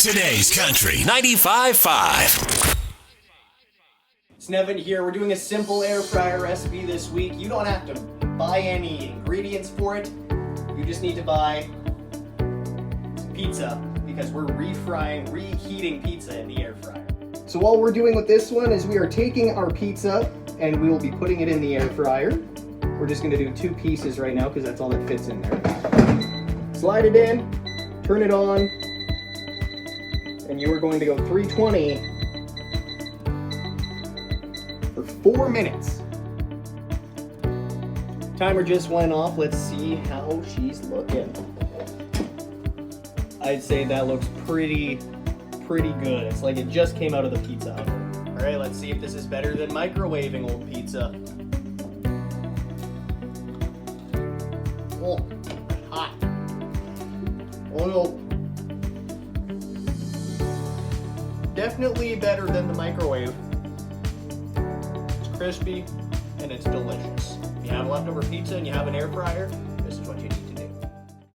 Today's Country 95.5. It's Nevin here. We're doing a simple air fryer recipe this week. You don't have to buy any ingredients for it. You just need to buy pizza because we're reheating pizza in the air fryer. So what we're doing with this one is we are taking our pizza and we will be putting it in the air fryer. We're just going to do 2 pieces right now because that's all that fits in there. Slide it in, turn it on, and you are going to go 320 for 4 minutes. Timer just went off. Let's see how she's looking. I'd say that looks pretty good. It's like it just came out of the pizza oven. All right, let's see if this is better than microwaving old pizza. Oh, hot. Oh no. Definitely better than the microwave. It's crispy and it's delicious. If you have leftover pizza and you have an air fryer, this is what you need to do.